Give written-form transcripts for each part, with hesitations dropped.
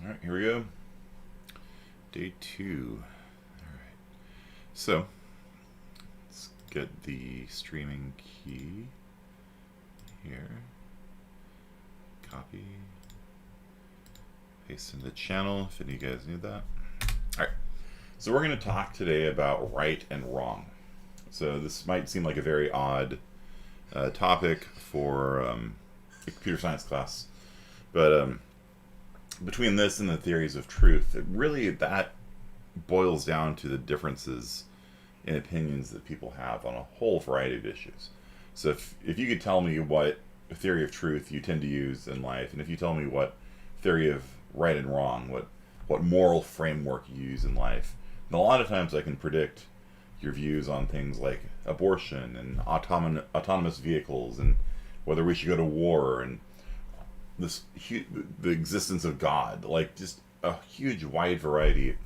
All right, here we go. Day 2. All right. So, let's get the streaming key here. Copy. Paste in the channel if any of you guys need that. All right. So we're going to talk today about right and wrong. So this might seem like a very odd topic for a computer science class, but between this and the theories of truth, that boils down to the differences in opinions that people have on a whole variety of issues. So if you could tell me what theory of truth you tend to use in life, and if you tell me what theory of right and wrong, what moral framework you use in life, and a lot of times I can predict your views on things like abortion and autonomous vehicles and whether we should go to war and the existence of God, like just a huge wide variety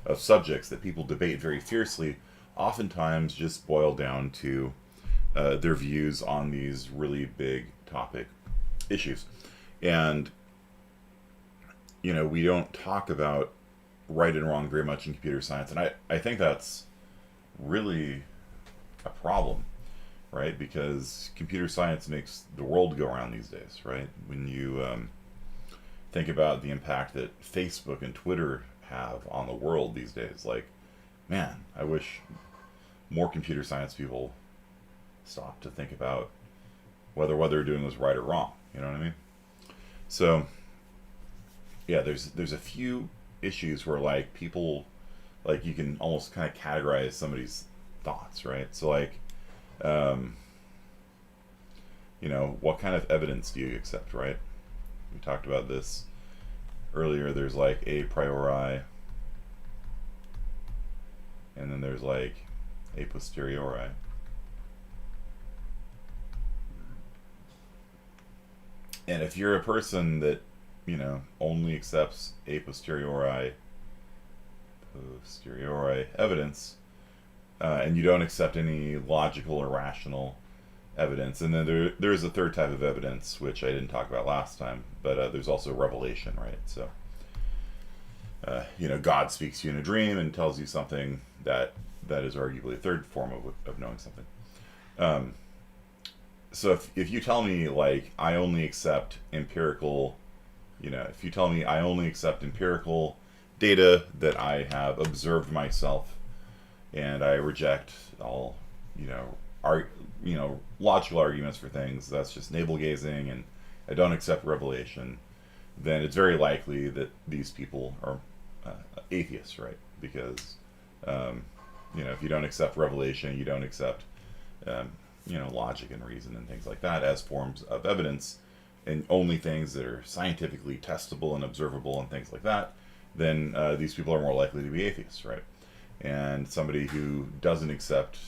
of subjects that people debate very fiercely, oftentimes just boil down to their views on these really big topic issues. And we don't talk about right and wrong very much in computer science, and I think that's really a problem, right? Because computer science makes the world go around these days, right? When you think about the impact that Facebook and Twitter have on the world these days, like, man, I wish more computer science people stopped to think about whether what they're doing was right or wrong. You know what I mean? So, yeah, there's a few issues where like people, like you can almost kind of categorize somebody's thoughts, right? So like, what kind of evidence do you accept, right? We talked about this earlier. There's like a priori, and then there's like a posteriori. And if you're a person that, only accepts a posteriori evidence, and you don't accept any logical or rational evidence, and then there's a third type of evidence which I didn't talk about last time, but there's also revelation, right? So God speaks to you in a dream and tells you something that is arguably a third form of knowing something. So if you tell me like I only accept empirical, if you tell me I only accept empirical data that I have observed myself, and I reject all, logical arguments for things, that's just navel gazing, and I don't accept revelation, then it's very likely that these people are atheists, right? Because, if you don't accept revelation, you don't accept, logic and reason and things like that as forms of evidence, and only things that are scientifically testable and observable and things like that, then these people are more likely to be atheists, right? And somebody who doesn't accept,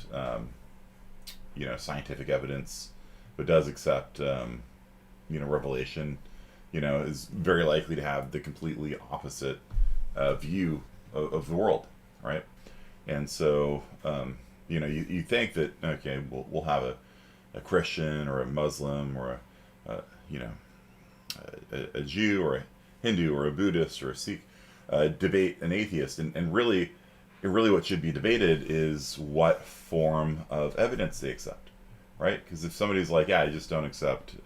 scientific evidence, but does accept, revelation, is very likely to have the completely opposite view of the world, right? And so, you think that, okay, we'll have a Christian or a Muslim or a Jew or a Hindu or a Buddhist or a Sikh debate an atheist, and really what should be debated is what form of evidence they accept, right? Because if somebody's like, yeah, I just don't accept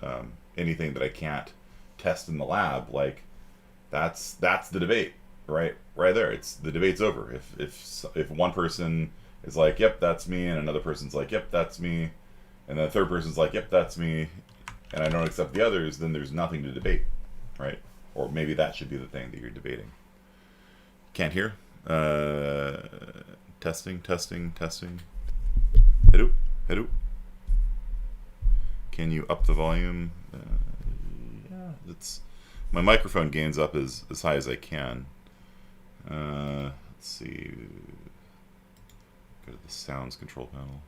anything that I can't test in the lab, like that's the debate, right there. It's the debate's over. If one person is like, yep, that's me, and another person's like, yep, that's me, and then the third person's like, yep, that's me, and I don't accept the others, then there's nothing to debate, right? Or maybe that should be the thing that you're debating. Can't hear? Testing. Hello. Can you up the volume? Yeah, my microphone gains up as high as I can. Let's see. Go to the sounds control panel.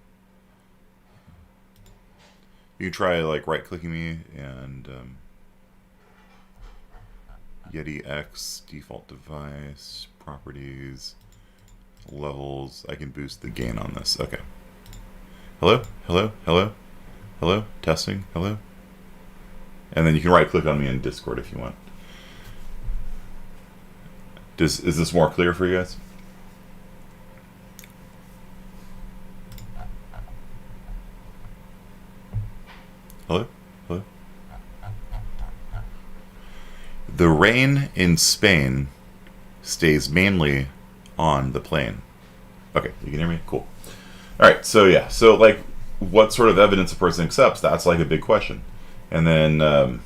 You can try like right-clicking me and Yeti X, default device, properties, levels. I can boost the gain on this. Okay. Hello. Testing. Hello. And then you can right-click on me in Discord if you want. Is this more clear for you guys? Hello? Hello? The rain in Spain stays mainly on the plain. Okay, you can hear me? Cool. Alright, so yeah. So, like, what sort of evidence a person accepts, that's like a big question. And then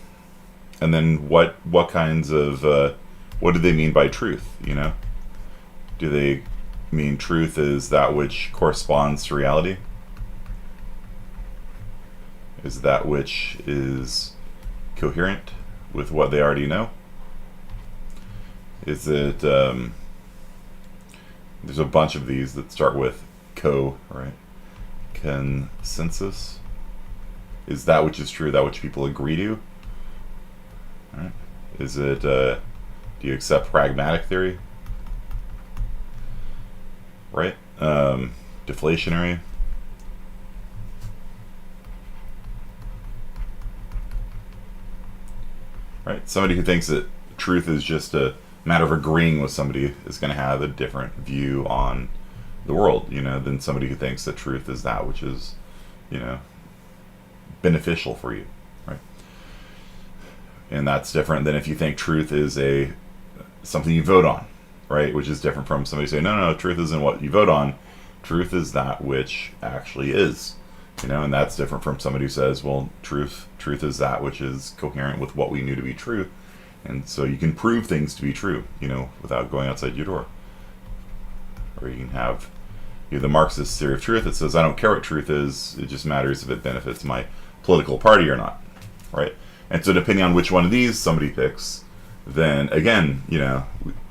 what kinds of, what do they mean by truth, you know? Do they mean truth is that which corresponds to reality? Is that which is coherent with what they already know? Is it, there's a bunch of these that start with right? Consensus? Is that which is true, that which people agree to? Right? Is it, do you accept pragmatic theory? Right? Deflationary? Right? Somebody who thinks that truth is just a matter of agreeing with somebody is going to have a different view on the world, you know, than somebody who thinks that truth is that which is, you know, beneficial for you, right? And that's different than if you think truth is something you vote on, right? Which is different from somebody saying, no, truth isn't what you vote on. Truth is that which actually is, you know, and that's different from somebody who says, well, truth is that which is coherent with what we knew to be true. And so you can prove things to be true, you know, without going outside your door. Or you can have the Marxist theory of truth that says, I don't care what truth is, it just matters if it benefits my political party or not, right? And so depending on which one of these somebody picks, then again, you know,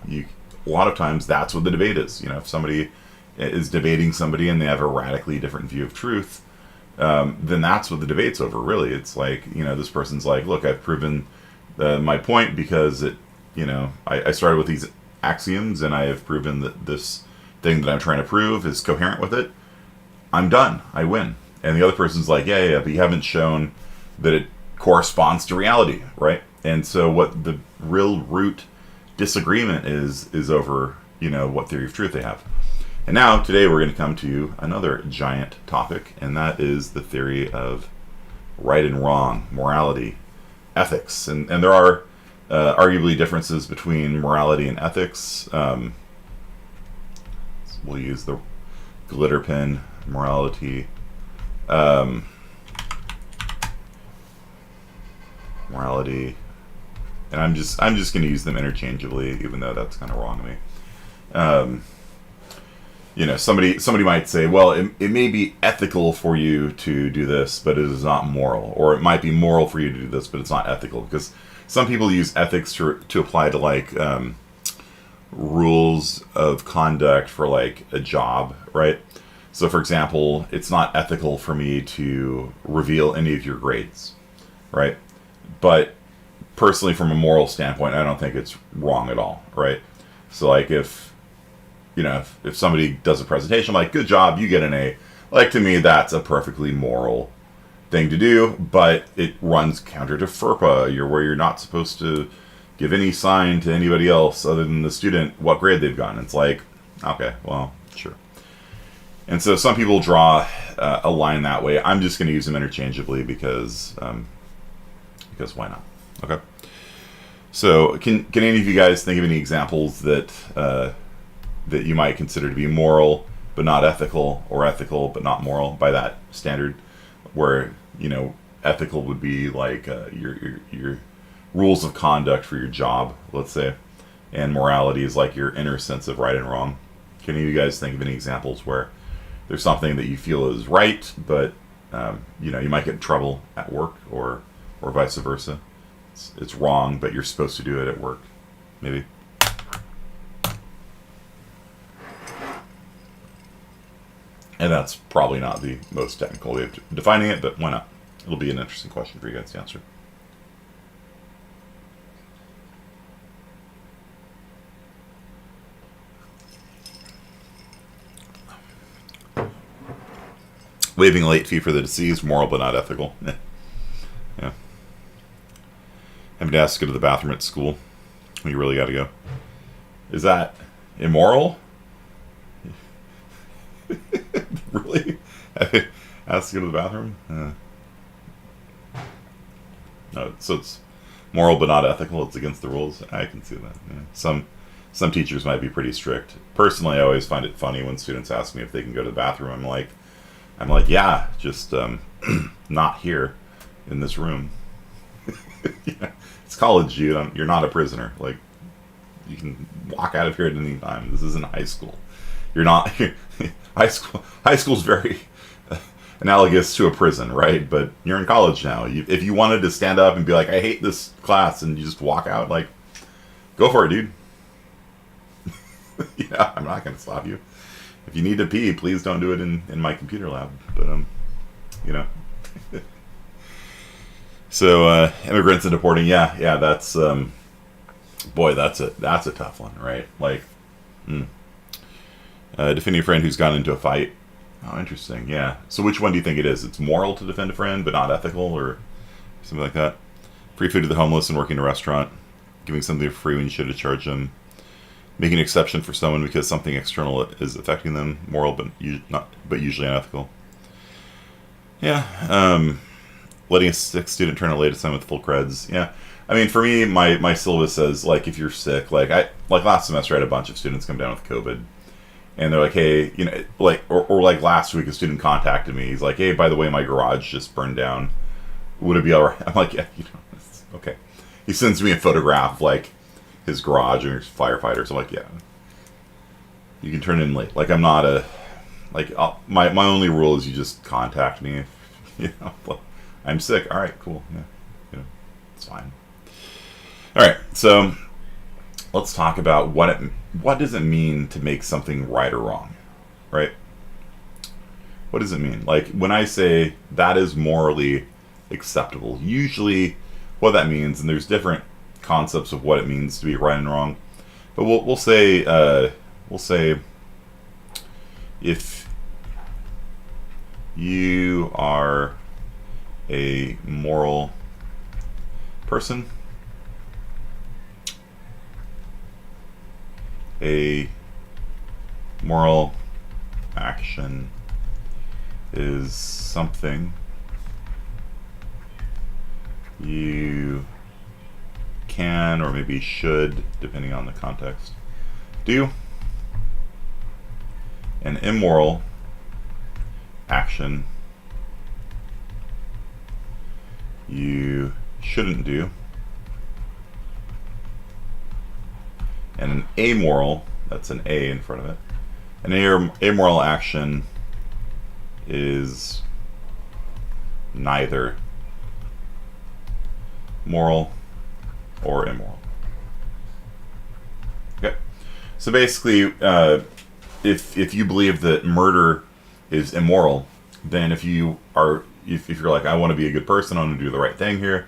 a lot of times that's what the debate is. You know, if somebody is debating somebody and they have a radically different view of truth, then that's what the debate's over, really. It's like, you know, this person's like, look, I've proven my point because I started with these axioms and I have proven that this thing that I'm trying to prove is coherent with it. I'm done. I win. And the other person's like, yeah, but you haven't shown that it corresponds to reality, right? And so what the real root disagreement is over, you know, what theory of truth they have. And now, today, we're going to come to another giant topic, and that is the theory of right and wrong, morality, ethics. And there are arguably differences between morality and ethics. We'll use the glitter pen, morality, and I'm just going to use them interchangeably, even though that's kind of wrong to me. You know, somebody might say, well, it may be ethical for you to do this, but it is not moral. Or it might be moral for you to do this, but it's not ethical. Because some people use ethics to apply to, like, rules of conduct for, like, a job, right? So, for example, it's not ethical for me to reveal any of your grades, right? But personally, from a moral standpoint, I don't think it's wrong at all, right? So, like, if somebody does a presentation, I'm like, good job, you get an A. Like, to me, that's a perfectly moral thing to do, but it runs counter to FERPA, where you're not supposed to give any sign to anybody else other than the student what grade they've gotten. It's like, okay, well, sure. And so some people draw a line that way. I'm just going to use them interchangeably because why not? Okay. So can any of you guys think of any examples that you might consider to be moral but not ethical, or ethical but not moral by that standard, where, you know, ethical would be like your rules of conduct for your job, let's say, and morality is like your inner sense of right and wrong? Can any of you guys think of any examples where there's something that you feel is right, but you know, you might get in trouble at work, or vice versa? It's wrong, but you're supposed to do it at work, maybe? And that's probably not the most technical way of defining it, but why not? It'll be an interesting question for you guys to answer. Waiving a late fee for the deceased, moral but not ethical. Yeah. Having to ask to go to the bathroom at school when you really got to go. Is that immoral? Really? Ask to go to the bathroom? No, so it's moral but not ethical. It's against the rules. I can see that. Yeah. Some teachers might be pretty strict. Personally, I always find it funny when students ask me if they can go to the bathroom. I'm like, yeah, just not here in this room. Yeah. It's college, dude. You're not a prisoner. Like, you can walk out of here at any time. This isn't high school. You're not high school. High school's very analogous to a prison, right? But you're in college now. If you wanted to stand up and be like, I hate this class, and you just walk out, like, go for it, dude. Yeah, I'm not going to stop you. If you need to pee, please don't do it in my computer lab. But you know. So immigrants and deporting, yeah, that's boy, that's a tough one, right? Like, defending a friend who's gotten into a fight. Oh, interesting. Yeah. So which one do you think it is? It's moral to defend a friend, but not ethical, or something like that. Free food to the homeless and working in a restaurant. Giving something for free when you should have charged them. Making an exception for someone because something external is affecting them. Moral, but usually unethical. Yeah. Letting a sick student turn a late assignment with full creds. Yeah. I mean, for me, my syllabus says, like, if you're sick, like last semester I had a bunch of students come down with COVID. And they're like, hey, you know, like, or like last week a student contacted me. He's like, hey, by the way, my garage just burned down. Would it be all right? I'm like, yeah, you know, it's okay. He sends me a photograph of, like, his garage and his firefighters. I'm like, yeah, you can turn in late. Like, I'm not my only rule is you just contact me. You know, like, I'm sick. All right, cool. Yeah, you know, it's fine. All right, so let's talk about what does it mean to make something right or wrong, right? What does it mean? Like, when I say that is morally acceptable, usually what that means, and there's different concepts of what it means to be right and wrong, but we'll say if you are a moral person, a moral action is something you can, or maybe should, depending on the context, do. An immoral action you shouldn't do. And an amoral, that's an A in front of it, an amoral action is neither moral or immoral. Okay, so basically, if you believe that murder is immoral, then if you're like, I want to be a good person, I want to do the right thing here,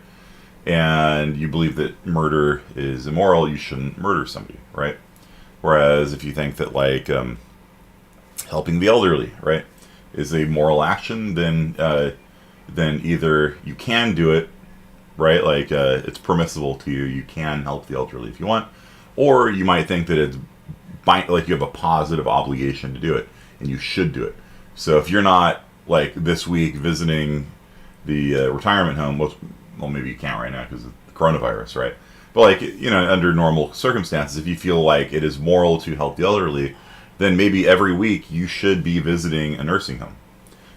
and you believe that murder is immoral, you shouldn't murder somebody, right? Whereas if you think that, like, helping the elderly, right, is a moral action, then either you can do it, right, like, it's permissible to you, you can help the elderly if you want, or you might think that it's like you have a positive obligation to do it, and you should do it. So if you're not, like, this week visiting the retirement home, well, maybe you can't right now because of the coronavirus, right? But, like, you know, under normal circumstances, if you feel like it is moral to help the elderly, then maybe every week you should be visiting a nursing home,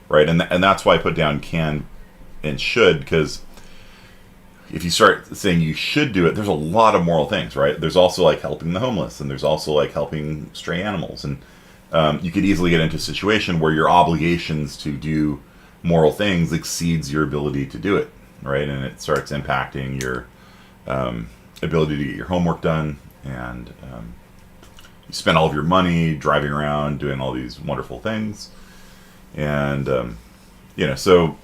right? And that's why I put down can and should, because if you start saying you should do it, there's a lot of moral things, right? There's also, like, helping the homeless, and there's also, like, helping stray animals, and you could easily get into a situation where your obligations to do moral things exceeds your ability to do it, right? And it starts impacting your ability to get your homework done, and you spend all of your money driving around doing all these wonderful things, and you know, so,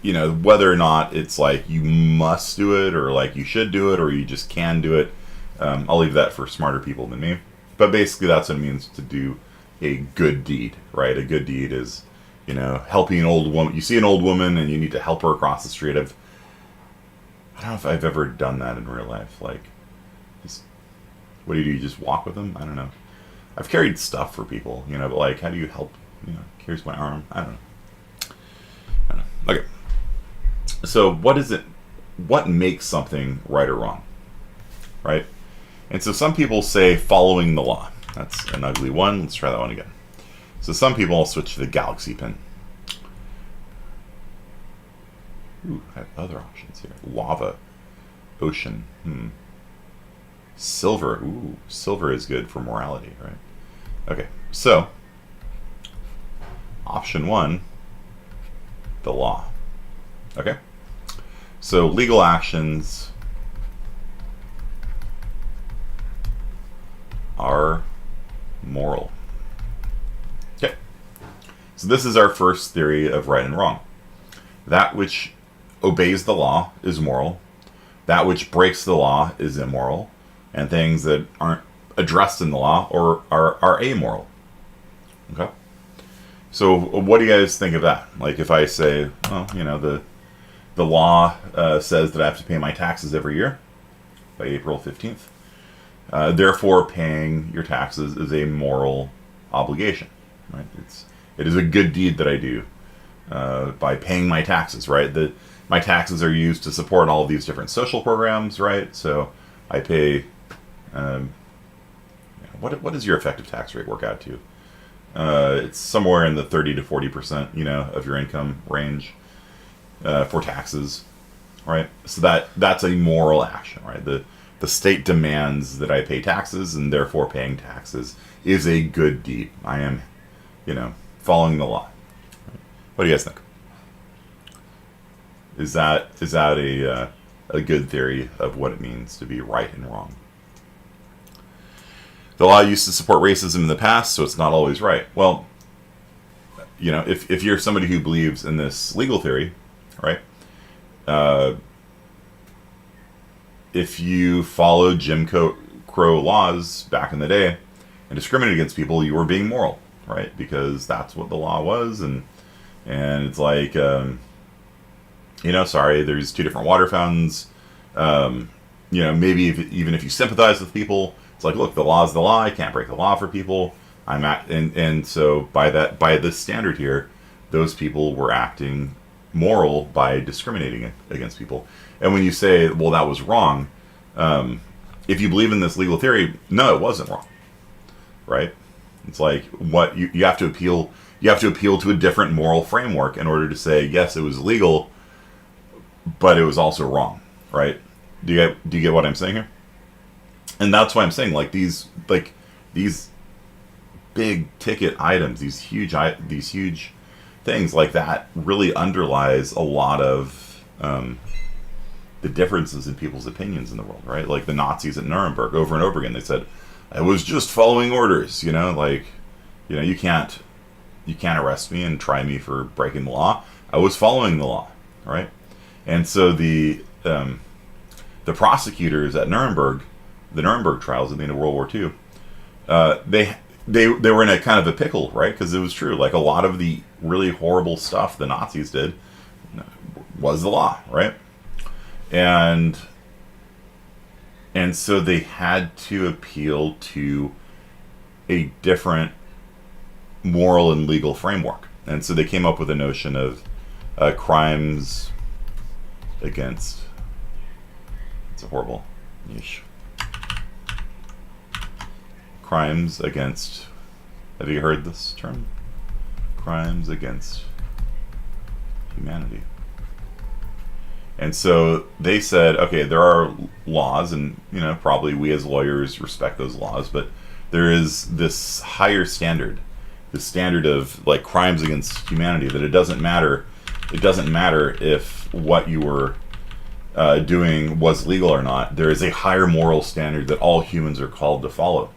you know, whether or not it's like you must do it, or like you should do it, or you just can do it, I'll leave that for smarter people than me. But basically, that's what it means to do a good deed, right? A good deed is, you know, helping an old woman. You see an old woman and you need to help her across the street. I don't know if I've ever done that in real life. Like, just What do? You just walk with them? I don't know. I've carried stuff for people, but like, how do you help? Here's my arm. I don't know. Okay. So what is it? What makes something right or wrong? Right? And so some people say following the law. That's an ugly one. Let's try that one again. So some people will switch to the galaxy pin. Ooh, I have other options here. Lava. Ocean. Silver. Ooh, silver is good for morality, right? Okay, so option 1, the law. Okay? So legal actions are moral. Okay. So this is our first theory of right and wrong. That which obeys the law is moral. That which breaks the law is immoral. And things that aren't addressed in the law or are amoral. Okay? So what do you guys think of that? Like if I say, well, the law says that I have to pay my taxes every year by April 15th. Therefore, paying your taxes is a moral obligation, right? It is a good deed that I do by paying my taxes, right? My taxes are used to support all of these different social programs, right? So I pay. What does your effective tax rate work out to? It's somewhere in the 30 to 40%, of your income range for taxes, right? So that's a moral action, right? The state demands that I pay taxes, and therefore paying taxes is a good deed. I am, following the law. What do you guys think? Is that a good theory of what it means to be right and wrong? The law used to support racism in the past, so it's not always right. Well, if you're somebody who believes in this legal theory, right? If you followed Jim Crow laws back in the day and discriminated against people, you were being moral, right? Because that's what the law was, and it's like, sorry, there's 2 different water fountains. Maybe even if you sympathize with people, it's like, look, the law is the law. I can't break the law for people. And so by this standard here, those people were acting moral by discriminating against people. And when you say, well, that was wrong, if you believe in this legal theory, no, it wasn't wrong, right? It's like what you have to appeal. You have to appeal to a different moral framework in order to say, yes, it was legal, but it was also wrong, right? Do you get what I'm saying here? And that's why I'm saying these big ticket items, these huge things like that really underlies a lot of the differences in people's opinions in the world, right? Like the Nazis at Nuremberg, over and over again, they said, "I was just following orders," you can't arrest me and try me for breaking the law. I was following the law, right? And so the prosecutors at Nuremberg, the Nuremberg trials at the end of World War II, they were in a kind of a pickle, right? Because it was true. Like a lot of the really horrible stuff the Nazis did was the law, right? And so they had to appeal to a different moral and legal framework. And so they came up with a notion of crimes against... It's a horrible... Yeesh. Crimes against... Have you heard this term? Crimes against humanity. And so they said, okay, there are laws, and probably we as lawyers respect those laws, but there is this higher standard, the standard of like crimes against humanity, that it doesn't matter if what you were doing was legal or not. There is a higher moral standard that all humans are called to follow,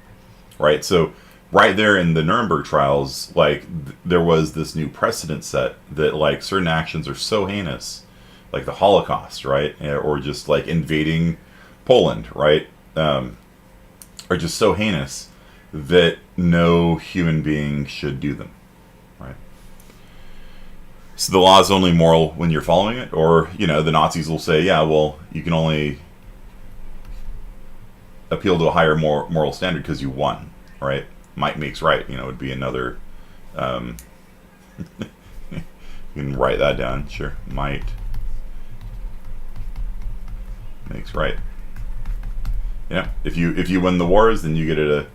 right? So right there in the Nuremberg trials, there was this new precedent set that certain actions are so heinous, like the Holocaust, right? Or just invading Poland, right? Are just so heinous that no human being should do them, right? So the law is only moral when you're following it, or the Nazis will say, yeah, well, you can only appeal to a higher moral standard because you won, right? Might makes right, would be another. You can write that down, sure. Might makes right. If you win the wars, then you get to,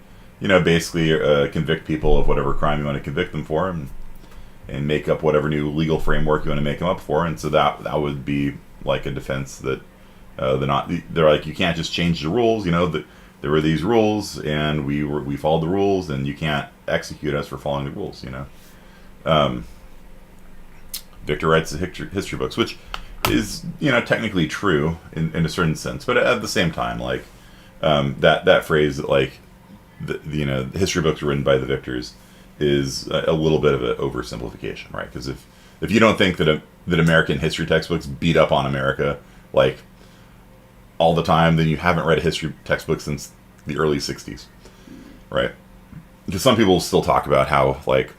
basically convict people of whatever crime you want to convict them for, and make up whatever new legal framework you want to make them up for, and so that would be like a defense that they're like, you can't just change the rules. There were these rules, and we followed the rules, and you can't execute us for following the rules. Victor writes the history books, which is technically true in a certain sense, but at the same time, like that phrase that like the history books were written by the victors is a little bit of an oversimplification, right? Because if you don't think that American history textbooks beat up on America like all the time, then you haven't read a history textbook since the early 60s, right? Because some people still talk about how like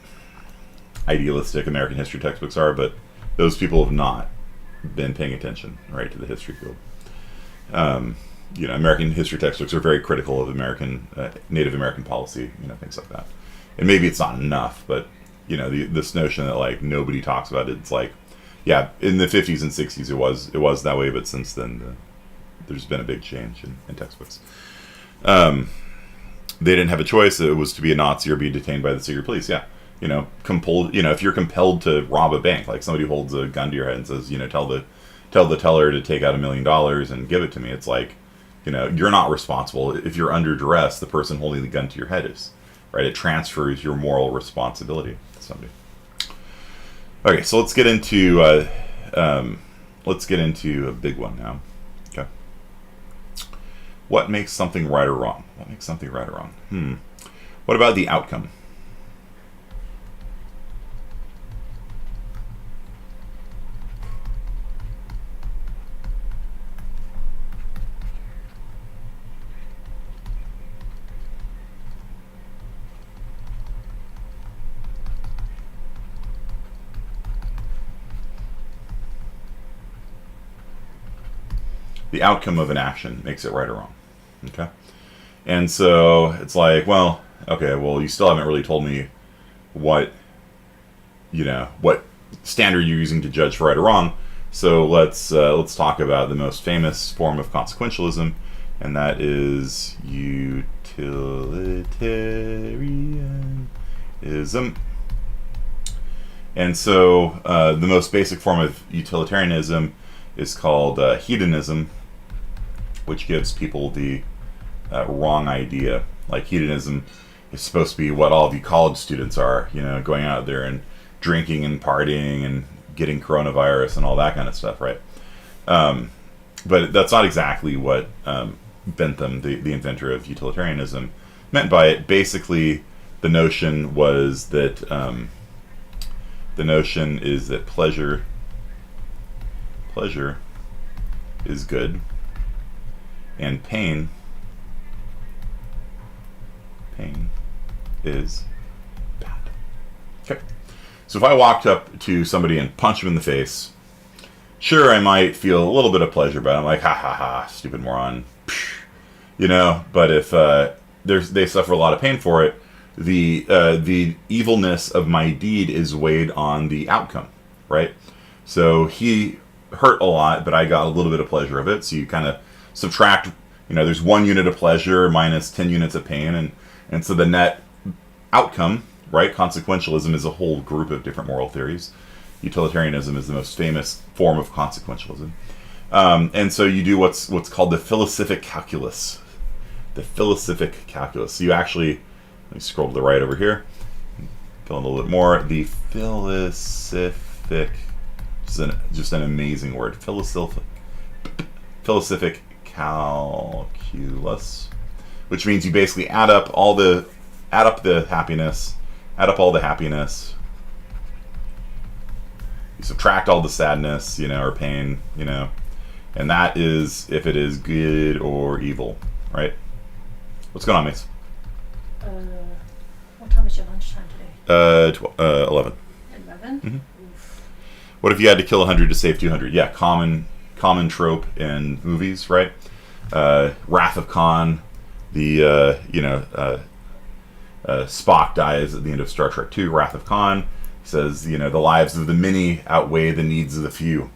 idealistic American history textbooks are, but those people have not been paying attention, right, to the history field. American history textbooks are very critical of Native American policy, things like that. And maybe it's not enough, but this notion that like nobody talks about it, it's like, yeah, in the 50s and 60s it was that way, but since then there's been a big change in textbooks. They didn't have a choice. It was to be a Nazi or be detained by the secret police. Yeah. If you're compelled to rob a bank, like somebody holds a gun to your head and says, tell the teller to take out $1 million and give it to me. It's like, you're not responsible. If you're under duress, the person holding the gun to your head is, right? It transfers your moral responsibility to somebody. Okay, so let's get into a big one now. Okay. What makes something right or wrong? What makes something right or wrong? What about the outcome? The outcome of an action makes it right or wrong. Okay? And so it's like, well, okay, well, you still haven't really told me what standard you're using to judge for right or wrong. So let's talk about the most famous form of consequentialism, and that is utilitarianism. And so the most basic form of utilitarianism is called hedonism, which gives people the wrong idea. Like hedonism is supposed to be what all of you college students are, going out there and drinking and partying and getting coronavirus and all that kind of stuff, right? But that's not exactly what Bentham, the inventor of utilitarianism, meant by it. Basically, the notion is that pleasure is good, and pain is bad. Okay. So if I walked up to somebody and punched him in the face, sure, I might feel a little bit of pleasure, but I'm like, ha ha ha, stupid moron. But if they suffer a lot of pain for it, the evilness of my deed is weighed on the outcome, right? So he hurt a lot, but I got a little bit of pleasure of it. So you kind of subtract, there's 1 unit of pleasure minus 10 units of pain, and so the net outcome, right? Consequentialism is a whole group of different moral theories. Utilitarianism is the most famous form of consequentialism. And so you do what's called the philosophic calculus. The philosophic calculus. So you actually, let me scroll to the right over here, fill in a little bit more. The philosophic, just an amazing word. Philosophic calculus, which means you basically add up all the happiness, you subtract all the sadness, or pain, and that is if it is good or evil, right? What's going on, Mace? What time is your lunchtime today? 11. 11? Mm-hmm. What if you had to kill 100 to save 200? Yeah, common trope in movies, right? Wrath of Khan, Spock dies at the end of Star Trek II, Wrath of Khan. He says, the lives of the many outweigh the needs of the few.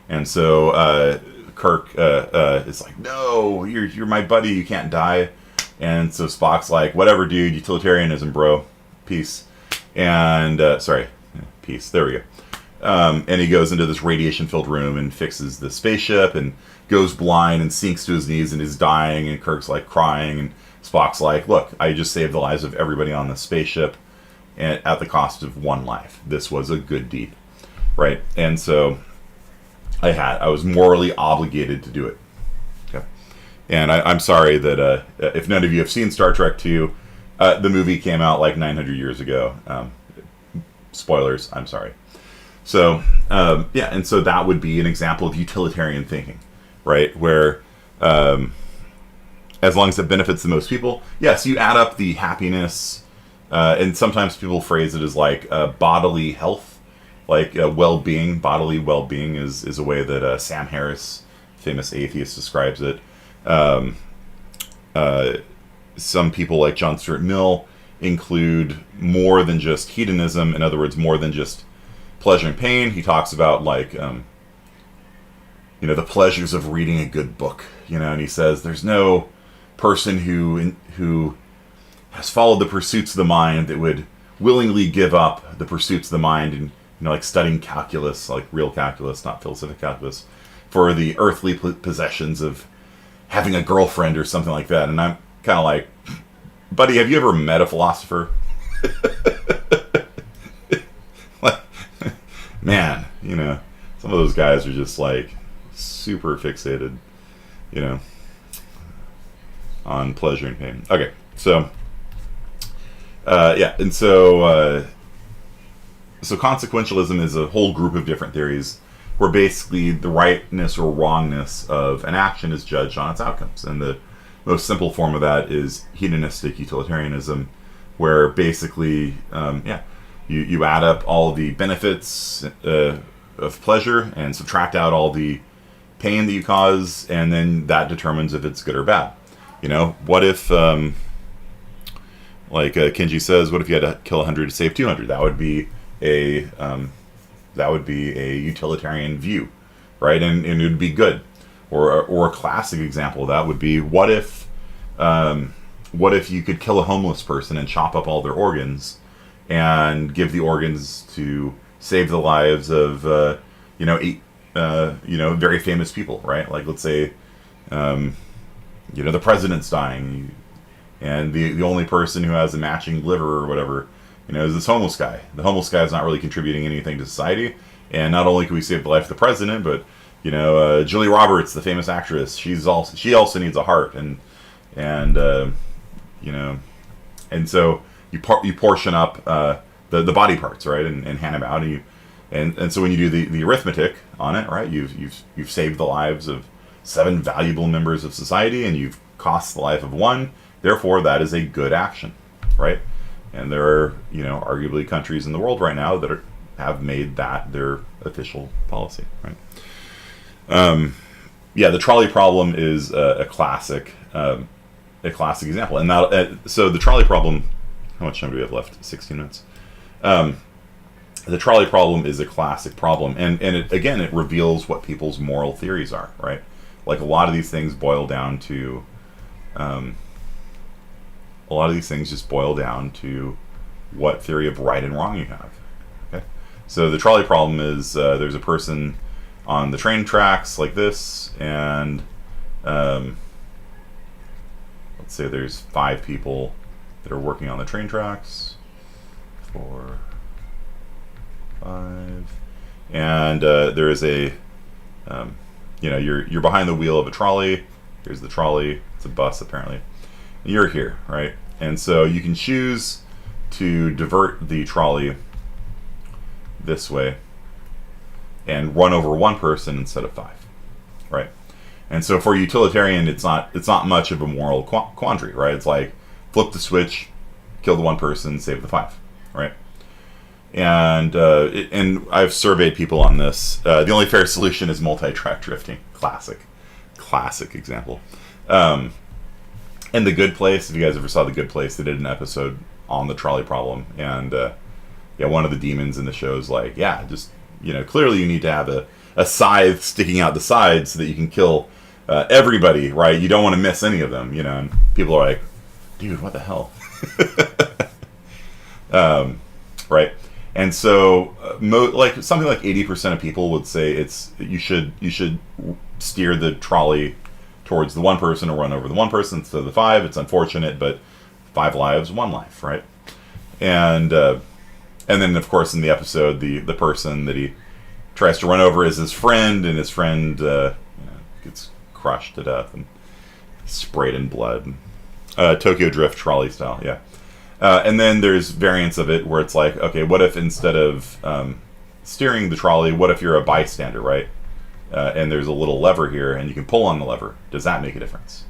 And so Kirk is like, no, you're my buddy, you can't die. And so Spock's like, whatever, dude, utilitarianism, bro. Peace. And, peace. There we go. And he goes into this radiation-filled room and fixes the spaceship and goes blind and sinks to his knees and is dying. And Kirk's like crying. And Spock's like, look, I just saved the lives of everybody on the spaceship at the cost of one life. This was a good deed. Right? And so I was morally obligated to do it. Okay. And I'm sorry that if none of you have seen Star Trek II, the movie came out like 900 years ago. Spoilers, I'm sorry. So, and so that would be an example of utilitarian thinking, right? Where, as long as it benefits the most people, yes, you add up the happiness, and sometimes people phrase it as like bodily health, like well-being. Bodily well-being is a way that Sam Harris, famous atheist, describes it. Some people like John Stuart Mill include more than just hedonism. In other words, more than just pleasure and pain. He talks about like, the pleasures of reading a good book. And he says there's no person who has followed the pursuits of the mind that would willingly give up the pursuits of the mind and like studying calculus, like real calculus, not philosophic calculus, for the earthly possessions of having a girlfriend or something like that. And I'm kind of like, buddy, have you ever met a philosopher? Like, man, some of those guys are just like super fixated, on pleasure and pain. Okay, so and so consequentialism is a whole group of different theories where basically the rightness or wrongness of an action is judged on its outcomes. And the most simple form of that is hedonistic utilitarianism, where basically, you add up all the benefits of pleasure and subtract out all the pain that you cause, and then that determines if it's good or bad. What if, Kenji says, what if you had to kill 100 to save 200? That would be a utilitarian view, right? And it would be good. Or a classic example of that would be, what if you could kill a homeless person and chop up all their organs and give the organs to save the lives of very famous people, right? Like, let's say the president's dying, and the only person who has a matching liver or whatever, is this homeless guy. The homeless guy is not really contributing anything to society, and not only can we save the life of the president, but Julia Roberts, the famous actress, she also needs a heart, and so you portion up the body parts, right, and hand them out, and so when you do the arithmetic on it, right, you've saved the lives of 7 valuable members of society, and you've cost the life of 1. Therefore, that is a good action, right? And there are arguably countries in the world right now that have made that their official policy, right? The trolley problem is a classic example, and now so the trolley problem. How much time do we have left? 16 minutes. The trolley problem is a classic problem, and it reveals what people's moral theories are, right? Like a lot of these things boil down to, just boil down to what theory of right and wrong you have. Okay, so the trolley problem is there's a person on the train tracks like this, and let's say there's 5 people that are working on the train tracks. 4, 5, and there is a you're behind the wheel of a trolley. Here's the trolley. It's a bus apparently. You're here, right? And so you can choose to divert the trolley this way and run over 1 person instead of 5, right? And so for a utilitarian, it's not much of a moral quandary, right? It's like flip the switch, kill the 1 person, save the 5, right? And I've surveyed people on this. The only fair solution is multi-track drifting. Classic example. In The Good Place, if you guys ever saw The Good Place, they did an episode on the trolley problem, and one of the demons in the show is like, just clearly you need to have a scythe sticking out the side so that you can kill everybody, right? You don't want to miss any of them, and people are like, dude, what the hell? Right? And so, like something like 80% of people would say you should steer the trolley towards the one person or run over the one person instead of the five. It's unfortunate, but 5 lives, 1 life, right? And then of course in the episode, the person that he tries to run over is his friend, and his friend gets crushed to death and sprayed in blood. Tokyo Drift trolley style, yeah. And then there's variants of it where it's like, okay, what if instead of steering the trolley, what if you're a bystander, right? And there's a little lever here, and you can pull on the lever. Does that make a difference?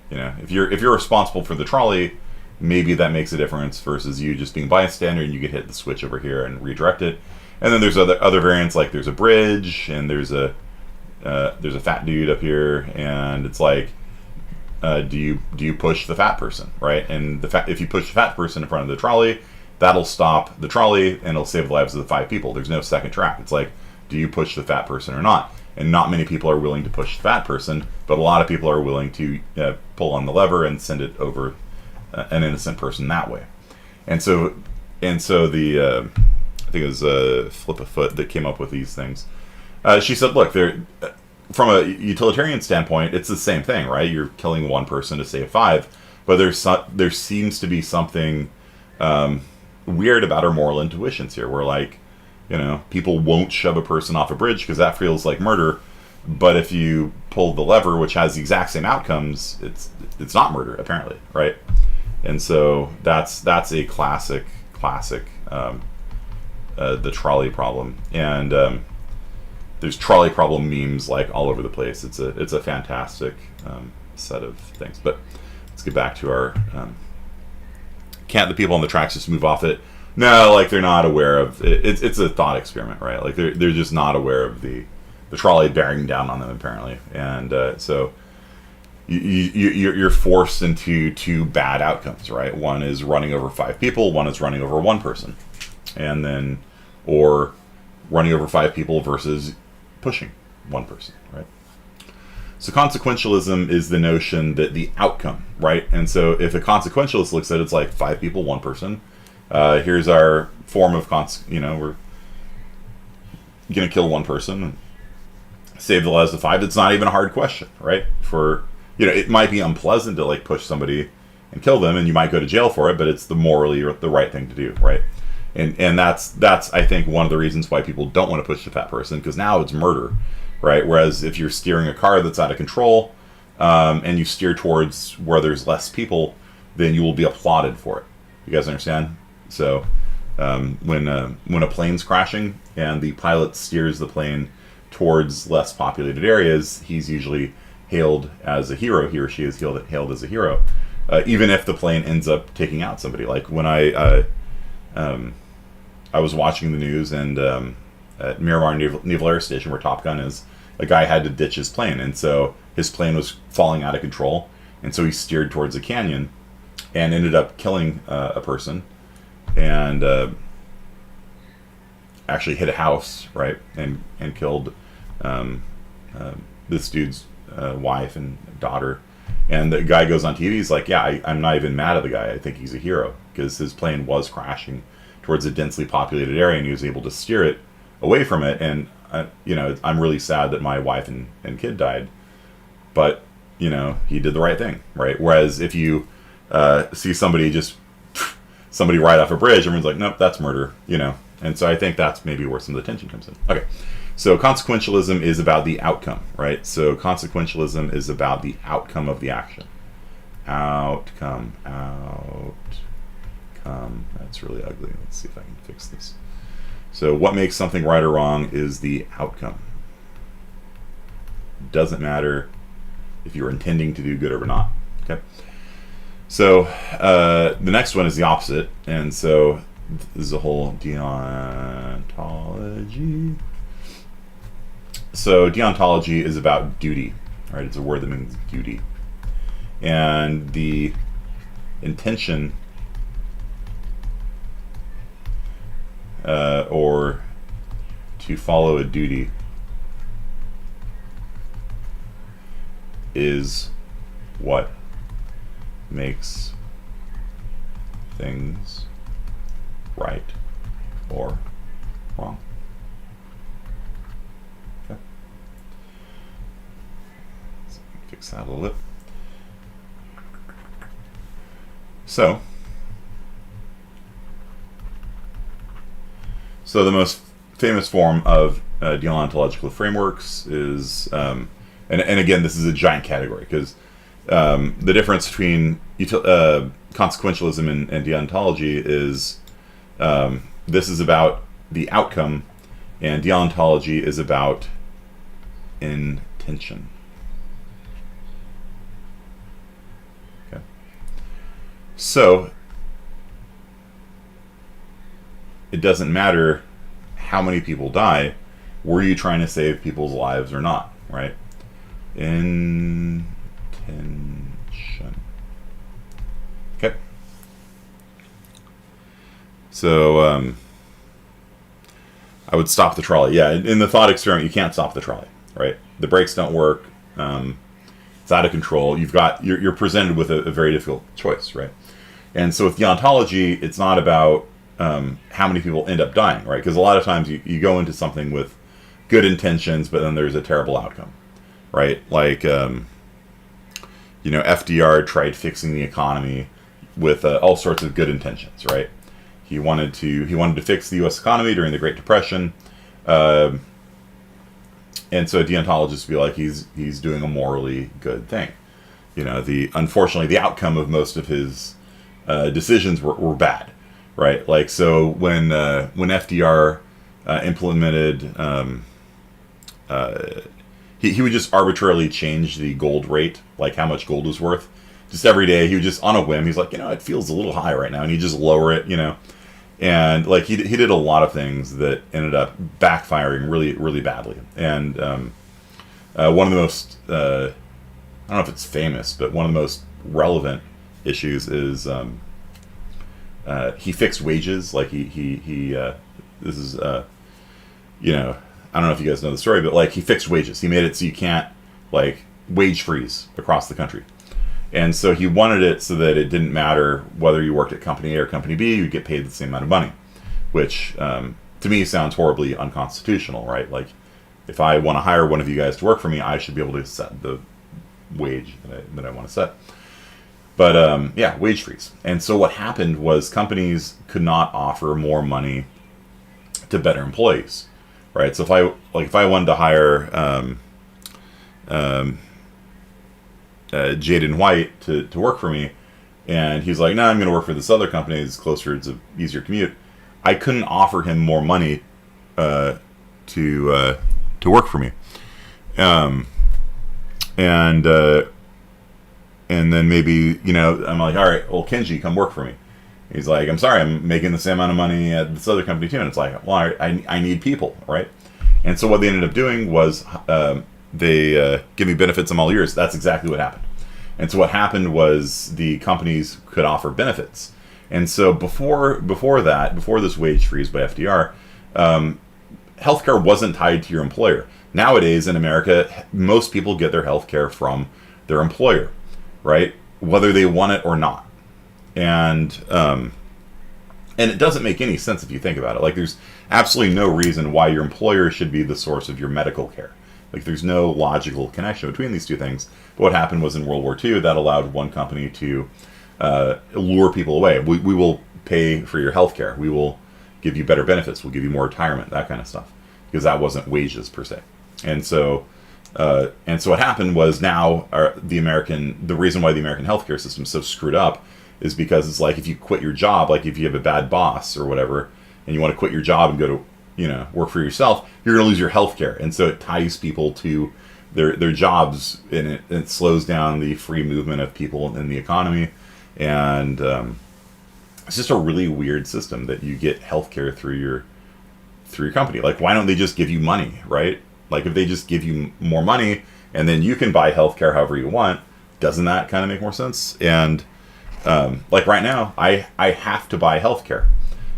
If you're responsible for the trolley, maybe that makes a difference versus you just being bystander, and you could hit the switch over here and redirect it. And then there's other variants, like there's a bridge, and there's a fat dude up here, and it's like, do you push the fat person, right? And if you push the fat person in front of the trolley, that'll stop the trolley and it'll save the lives of the 5 people. There's no second track. It's like, do you push the fat person or not? And not many people are willing to push the fat person, but a lot of people are willing to pull on the lever and send it over an innocent person that way. And so the I think it was Flip a Foot that came up with these things. She said, look, from a utilitarian standpoint, it's the same thing, right? You're killing 1 person to save 5, but there seems to be something weird about our moral intuitions here. Where like, people won't shove a person off a bridge because that feels like murder, but if you pull the lever, which has the exact same outcomes, it's not murder apparently, right? And so that's a classic the trolley problem, and there's trolley problem memes like all over the place. It's a fantastic set of things. But let's get back to our can't the people on the tracks just move off it? No, like they're not aware of it. It's a thought experiment, right? Like they're just not aware of the trolley bearing down on them apparently, and so you're forced into 2 bad outcomes, right? One is running over 5 people, one is running over 1 person, and then or running over 5 people versus pushing 1 person, right? So consequentialism is the notion that the outcome, right? And so if a consequentialist looks at it, it's like 5 people, 1 person. Here's our form of we're going to kill 1 person and save the lives of 5. It's not even a hard question, right? It might be unpleasant to like push somebody and kill them, and you might go to jail for it, but it's the morally the right thing to do, right? And that's I think one of the reasons why people don't want to push the fat person, because now it's murder, right? Whereas if you're steering a car that's out of control, and you steer towards where there's less people, then you will be applauded for it. You guys understand? So when a plane's crashing and the pilot steers the plane towards less populated areas, he's usually hailed as a hero. He or she is hailed as a hero, even if the plane ends up taking out somebody. Like when I was watching the news, and at Miramar Naval Air Station, where Top Gun is, a guy had to ditch his plane, and so his plane was falling out of control, and so he steered towards a canyon and ended up killing a person, and actually hit a house, right, and killed this dude's wife and daughter. And the guy goes on TV, he's like, I'm not even mad at the guy, I think he's a hero, because his plane was crashing towards a densely populated area, and he was able to steer it away from it. And I'm really sad that my wife and kid died, but he did the right thing, right? Whereas if you see somebody right off a bridge, everyone's like, nope, that's murder, And so I think that's maybe where some of the tension comes in. Okay, so consequentialism is about the outcome, right? So consequentialism is about the outcome of the action. Outcome. That's really ugly. Let's see if I can fix this. So what makes something right or wrong is the outcome. Doesn't matter if you're intending to do good or not. Okay. So the next one is the opposite, and so this is a whole deontology. So deontology is about duty, right? It's a word that means duty, and the intention or to follow a duty is what makes things right or wrong. Okay. Let's fix that a little bit. So the most famous form of deontological frameworks is, and again, this is a giant category because the difference between consequentialism and deontology is this is about the outcome, and deontology is about intention. Okay. So it doesn't matter how many people die. Were you trying to save people's lives or not, right? Intention. Okay. So I would stop the trolley. Yeah, in the thought experiment, you can't stop the trolley, right? The brakes don't work. It's out of control. You're presented with a very difficult choice, right? And so with deontology, it's not about how many people end up dying, right? Because a lot of times you go into something with good intentions, but then there's a terrible outcome, right? Like, FDR tried fixing the economy with all sorts of good intentions, right? He wanted to fix the U.S. economy during the Great Depression, and so deontologists be like he's doing a morally good thing. Unfortunately, the outcome of most of his decisions were bad. Right, like so when FDR implemented, he would just arbitrarily change the gold rate, like how much gold was worth, just every day. He would just on a whim, he's like, it feels a little high right now, and he just lower it, and like he did a lot of things that ended up backfiring really really badly. And one of the most I don't know if it's famous, but one of the most relevant issues is. He fixed wages, like this is, I don't know if you guys know the story, but like he fixed wages. He made it so you can't like wage freeze across the country. And so he wanted it so that it didn't matter whether you worked at company A or company B, you'd get paid the same amount of money, which to me sounds horribly unconstitutional, right? Like if I want to hire one of you guys to work for me, I should be able to set the wage that I want to set. But wage freeze. And so what happened was companies could not offer more money to better employees, right? So if I wanted to hire Jaden White to work for me, and he's like, no, I'm going to work for this other company. It's closer, it's an easier commute. I couldn't offer him more money to work for me, and then maybe, I'm like, all right, well, Kenji, come work for me. He's like, I'm sorry, I'm making the same amount of money at this other company too. And it's like, well, I need people, right? And so what they ended up doing was they give me benefits in all years. That's exactly what happened. And so what happened was the companies could offer benefits. And so before this wage freeze by FDR, healthcare wasn't tied to your employer. Nowadays in America, most people get their healthcare from their employer, right? Whether they want it or not. And it doesn't make any sense if you think about it. Like, there's absolutely no reason why your employer should be the source of your medical care. Like, there's no logical connection between these two things. But what happened was in World War II, that allowed one company to lure people away. We will pay for your health care. We will give you better benefits. We'll give you more retirement, that kind of stuff. Because that wasn't wages, per se. And so what happened was now the reason why the American healthcare system is so screwed up is because it's like if you quit your job, like if you have a bad boss or whatever, and you want to quit your job and go to work for yourself, you're going to lose your healthcare. And so it ties people to their jobs, and it slows down the free movement of people in the economy. And it's just a really weird system that you get healthcare through your company. Like, why don't they just give you money, right? Like, if they just give you more money and then you can buy healthcare however you want, doesn't that kind of make more sense? And like right now, I have to buy healthcare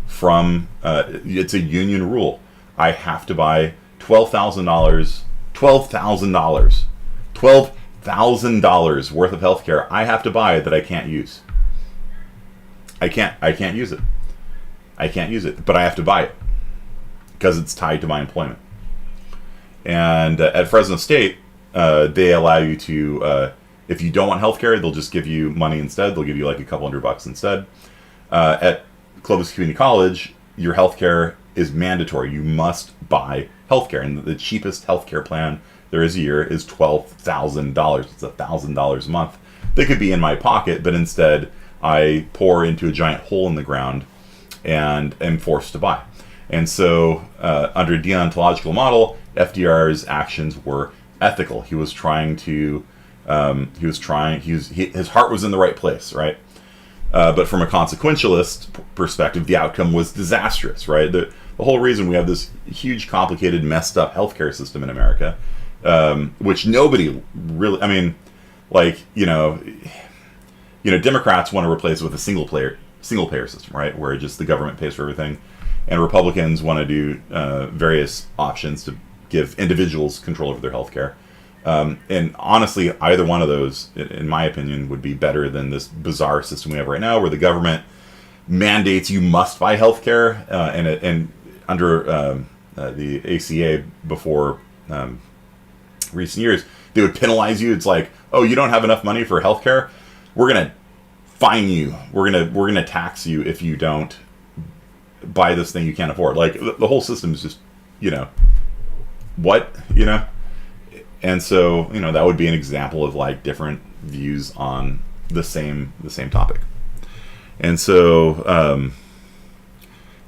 from, it's a union rule. I have to buy $12,000 worth of healthcare I have to buy that I can't use. I can't use it. I can't use it, but I have to buy it because it's tied to my employment. And at Fresno State, they allow you to, if you don't want healthcare, they'll just give you money instead. They'll give you like a couple $100 instead. At Clovis Community College, your healthcare is mandatory. You must buy healthcare, and the cheapest healthcare plan there is a year is $12,000. It's $1,000 a month. They could be in my pocket, but instead I pour into a giant hole in the ground and am forced to buy. And so under a deontological model, FDR's actions were ethical. He was trying to, his heart was in the right place, right? But from a consequentialist perspective, the outcome was disastrous, right? The whole reason we have this huge, complicated, messed up healthcare system in America, which nobody really, I mean, like, Democrats want to replace it with a single payer system, right? Where just the government pays for everything. And Republicans want to do various options to give individuals control over their healthcare. And honestly, either one of those, in my opinion, would be better than this bizarre system we have right now, where the government mandates you must buy healthcare, and under the ACA before recent years, they would penalize you. It's like, oh, you don't have enough money for healthcare, we're gonna fine you. We're gonna tax you if you don't buy this thing you can't afford. Like the whole system is just, what. And so, that would be an example of like different views on the same topic. And so,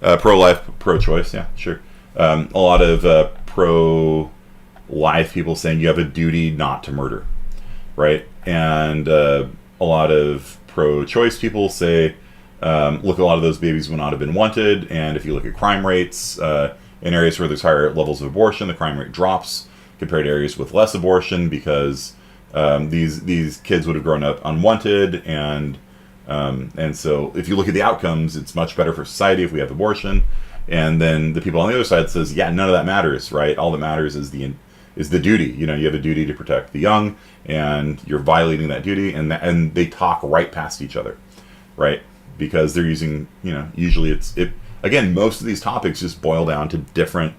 pro-life, pro-choice, yeah, sure. A lot of pro-life people saying you have a duty not to murder, right? And a lot of pro-choice people say, look, a lot of those babies would not have been wanted, and if you look at crime rates in areas where there's higher levels of abortion, the crime rate drops compared to areas with less abortion, because these kids would have grown up unwanted, and so if you look at the outcomes, it's much better for society if we have abortion. And then the people on the other side says, yeah, none of that matters, right? All that matters is the duty. You have a duty to protect the young, and you're violating that duty, and they talk right past each other, right? Because they're using, usually again, most of these topics just boil down to different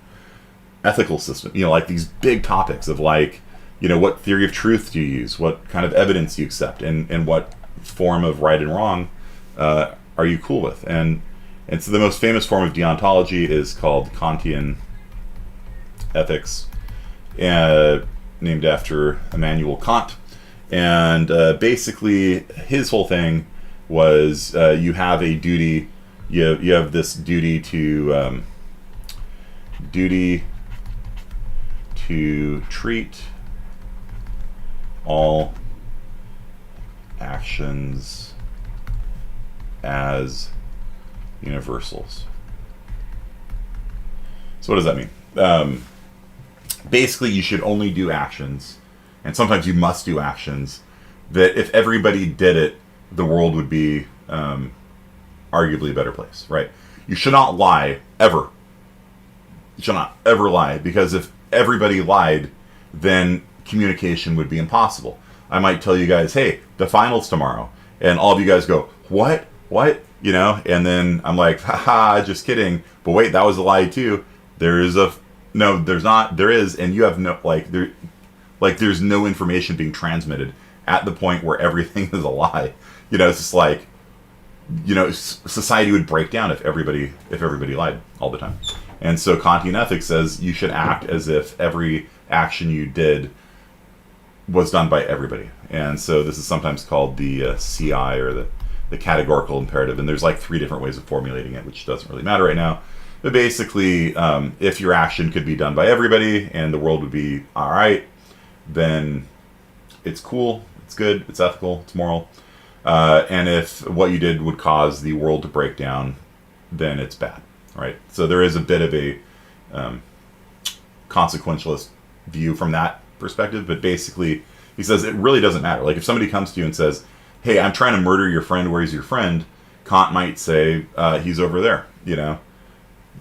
ethical systems, like these big topics of like, what theory of truth do you use? What kind of evidence do you accept? And what form of right and wrong are you cool with? And so the most famous form of deontology is called Kantian Ethics, named after Immanuel Kant. And basically his whole thing was you have a duty, you have this duty to treat all actions as universals. So what does that mean? Basically, you should only do actions, and sometimes you must do actions, that if everybody did it, the world would be arguably a better place, right? You should not lie, ever. You should not ever lie, because if everybody lied, then communication would be impossible. I might tell you guys, hey, the final's tomorrow, and all of you guys go, what? And then I'm like, haha, just kidding. But wait, that was a lie too. There's not, there is, and you have no, there's no information being transmitted at the point where everything is a lie. It's just like, society would break down if everybody lied all the time. And so Kantian Ethics says you should act as if every action you did was done by everybody. And so this is sometimes called the CI, or the categorical imperative. And there's like 3 different ways of formulating it, which doesn't really matter right now. But basically, if your action could be done by everybody and the world would be all right, then it's cool, it's good, it's ethical, it's moral. And if what you did would cause the world to break down, then it's bad, right? So there is a bit of a consequentialist view from that perspective, but basically, He says it really doesn't matter. Like if somebody comes to you and says, hey, I'm trying to murder your friend, where's your friend? Kant might say, he's over there,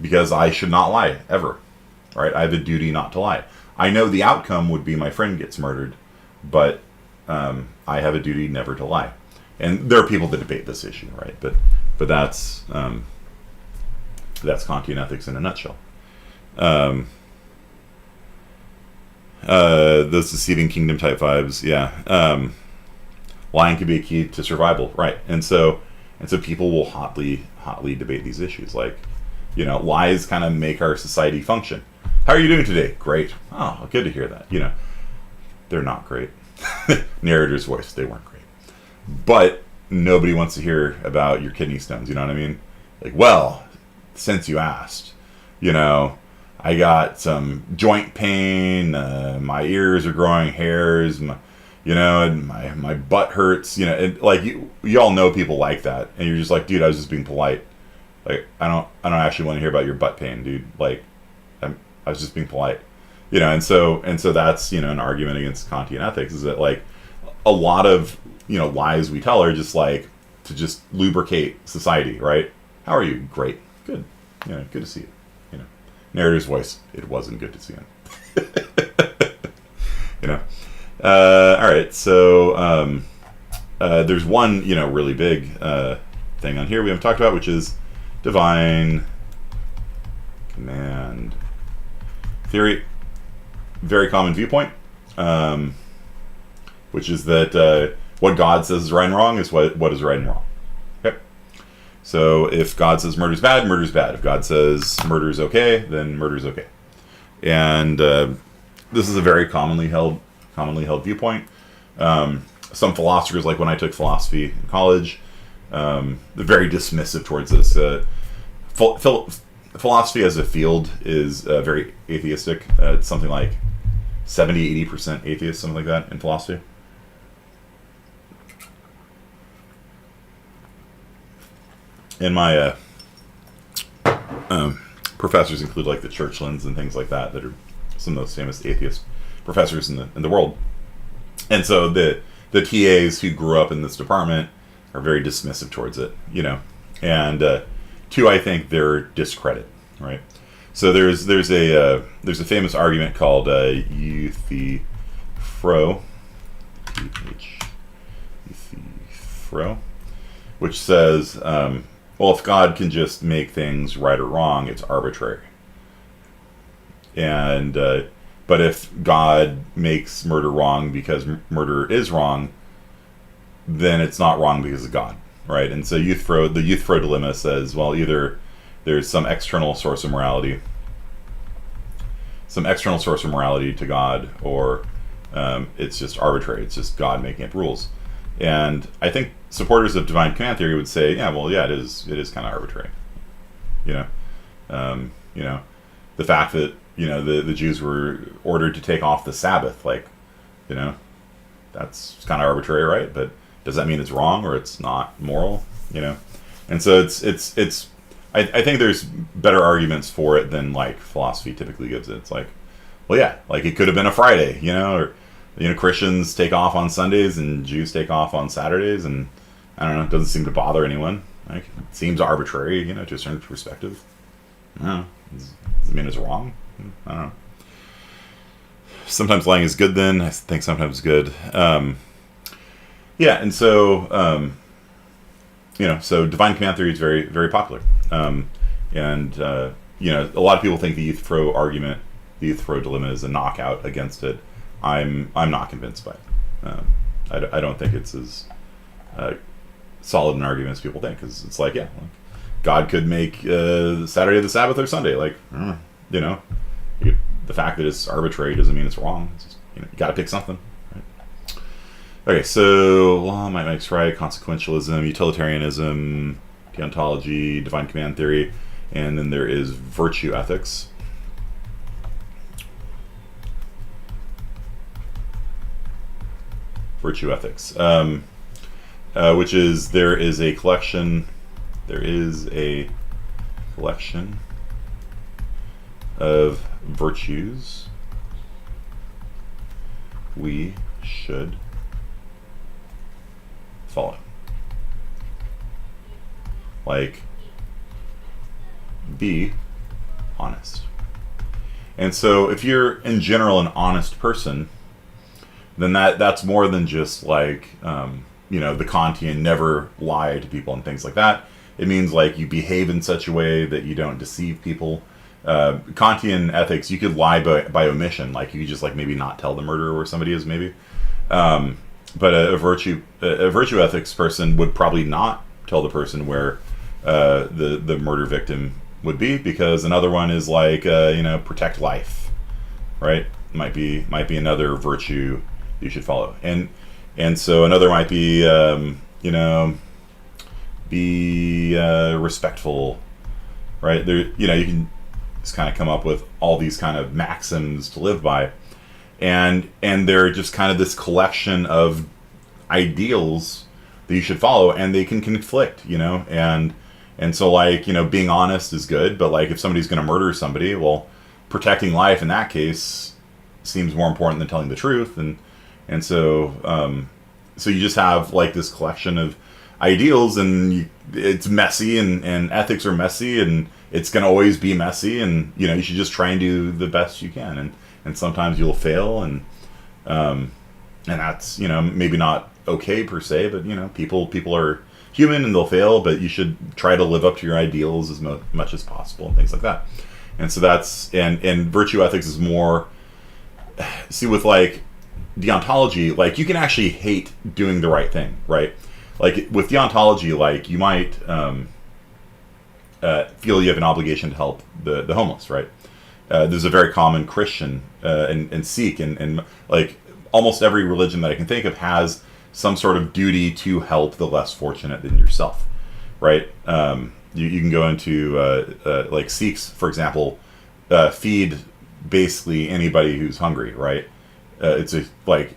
because I should not lie, ever. Right? I have a duty not to lie. I know the outcome would be my friend gets murdered, but I have a duty never to lie. And there are people that debate this issue, right? But that's Kantian ethics in a nutshell. Those deceiving kingdom type vibes, yeah. Lying can be a key to survival, right? And so people will hotly debate these issues, like, lies kind of make our society function. How are you doing today? Great. Oh, good to hear that. They're not great. Narrator's voice, they weren't great. But nobody wants to hear about your kidney stones, you know what I mean? Like, well, since you asked, I got some joint pain, my ears are growing hairs, and my butt hurts, and like you all know people like that, and you're just like, dude, I was just being polite. Like, I don't actually want to hear about your butt pain, dude. Like, I was just being polite, and so that's an argument against Kantian ethics, is that like a lot of lies we tell are just like to just lubricate society, right? How are you? Great, good, good to see you. Narrator's voice, it wasn't good to see him. All right, so there's one really big thing on here we haven't talked about, which is divine command theory. Very common viewpoint, which is that what God says is right and wrong is what is right and wrong. Okay, so if God says murder's bad, murder's bad. If God says murder's okay, then murder's okay. And this is a very commonly held viewpoint. Some philosophers, like when I took philosophy in college, they're very dismissive towards this. Philosophy as a field is very atheistic. It's something like 70-80% atheist, something like that, in philosophy. And my professors include like the Churchlands and things like that are some of those famous atheist professors in the world. And so the TAs who grew up in this department are very dismissive towards it, and to, I think, their discredit, right? So there's a famous argument called Euthyphro, which says, well, if God can just make things right or wrong, it's arbitrary. And but if God makes murder wrong because murder is wrong, then it's not wrong because of God, right? And so the Euthyphro dilemma says, well, either there's some external source of morality to God, or it's just arbitrary. It's just God making up rules. And I think supporters of divine command theory would say, it is kind of arbitrary. The fact that the Jews were ordered to take off the Sabbath, that's kind of arbitrary, right? But does that mean it's wrong or it's not moral? And so it's I think there's better arguments for it than like philosophy typically gives it. It's like, well, yeah, like it could have been a Friday, or Christians take off on Sundays and Jews take off on Saturdays, and I don't know, it doesn't seem to bother anyone. Like, it seems arbitrary, to a certain perspective. I don't know. Does it mean it's wrong? I don't know. Sometimes lying is good then. I think sometimes it's good. And so, so divine command theory is very, very popular. A lot of people think the Euthyphro argument, the Euthyphro dilemma, is a knockout against it. I'm not convinced by it. I don't think it's as solid an argument as people think, because it's like, God could make Saturday the Sabbath or Sunday. Like, the fact that it's arbitrary doesn't mean it's wrong. It's just, you got to pick something. Right? Okay, so law might make right, consequentialism, utilitarianism, deontology, divine command theory, and then there is virtue ethics. Virtue ethics, which is there is a collection of virtues we should follow. Like, be honest. And so if you're in general an honest person, then that's more than just like the Kantian never lie to people and things like that. It means like you behave in such a way that you don't deceive people. Kantian ethics, you could lie by omission, like you just like maybe not tell the murderer where somebody is, maybe. But a virtue ethics person would probably not tell the person where the murder victim would be, because another one is like protect life, right? Might be another virtue you should follow, and so another might be be respectful, right? There, you can just kind of come up with all these kind of maxims to live by, and they're just kind of this collection of ideals that you should follow, and they can conflict, and so like being honest is good, but like if somebody's going to murder somebody, well, protecting life in that case seems more important than telling the truth, and so you just have like this collection of ideals, and it's messy, and ethics are messy, and it's going to always be messy, and you should just try and do the best you can, and sometimes you'll fail, and that's maybe not okay per se, but people are human and they'll fail, but you should try to live up to your ideals as much as possible and things like that. And so that's and virtue ethics is more, see, with like deontology, like you can actually hate doing the right thing, right? Like with deontology, like you might feel you have an obligation to help the homeless, right? There's a very common Christian and Sikh and like almost every religion that I can think of has some sort of duty to help the less fortunate than yourself, right? You can go into like Sikhs, for example, feed basically anybody who's hungry, right? It's a like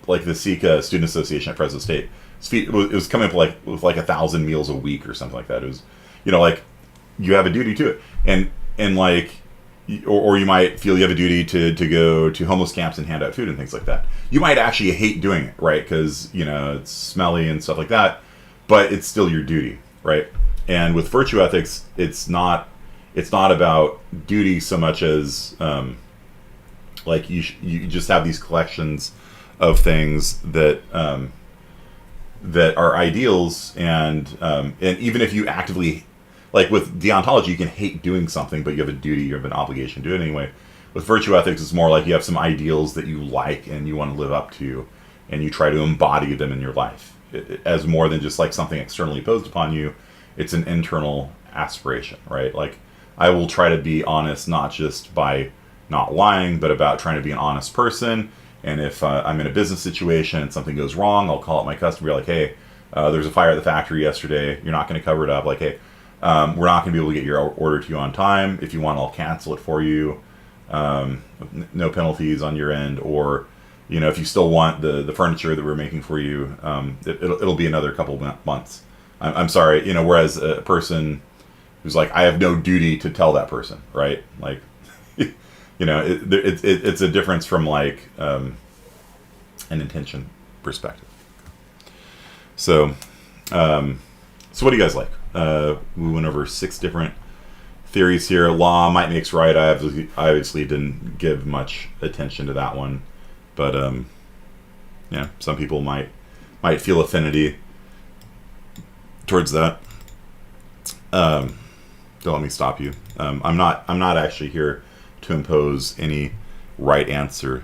the Sikh Student Association at Fresno State. It was coming up with like 1,000 meals a week or something like that. It was, like you have a duty to it, and like. Or you might feel you have a duty to go to homeless camps and hand out food and things like that. You might actually hate doing it, right? Because it's smelly and stuff like that, but it's still your duty, right? And with virtue ethics, it's not about duty so much as like you just have these collections of things that that are ideals, and even if you actively, like with deontology, you can hate doing something, but you have a duty, you have an obligation to do it anyway. With virtue ethics, it's more like you have some ideals that you like and you want to live up to, and you try to embody them in your life. As more than just like something externally imposed upon you, it's an internal aspiration, right? Like, I will try to be honest, not just by not lying, but about trying to be an honest person. And if I'm in a business situation and something goes wrong, I'll call up my customer, like, hey, there's a fire at the factory yesterday. You're not going to cover it up. Like, hey, we're not going to be able to get your order to you on time. If you want, I'll cancel it for you. No penalties on your end. Or, if you still want the furniture that we're making for you, it'll be another couple months. I'm sorry. Whereas a person who's like, I have no duty to tell that person, right? Like, it's a difference from like an intention perspective. So what do you guys like? We went over 6 different theories here. Law might makes right. I obviously didn't give much attention to that one, but some people might feel affinity towards that. Don't let me stop you. I'm not actually here to impose any right answer.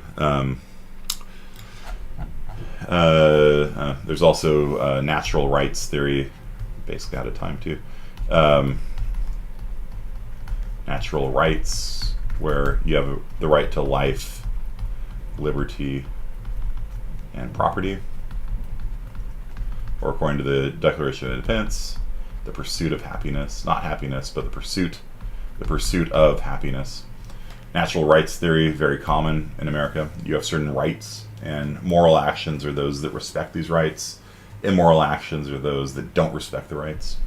There's also natural rights theory. Basically out of time too. Natural rights, where you have the right to life, liberty, and property. Or according to the Declaration of Independence, the pursuit of happiness, not happiness, but the pursuit of happiness. Natural rights theory, very common in America. You have certain rights, and moral actions are those that respect these rights. Immoral actions are those that don't respect the rights.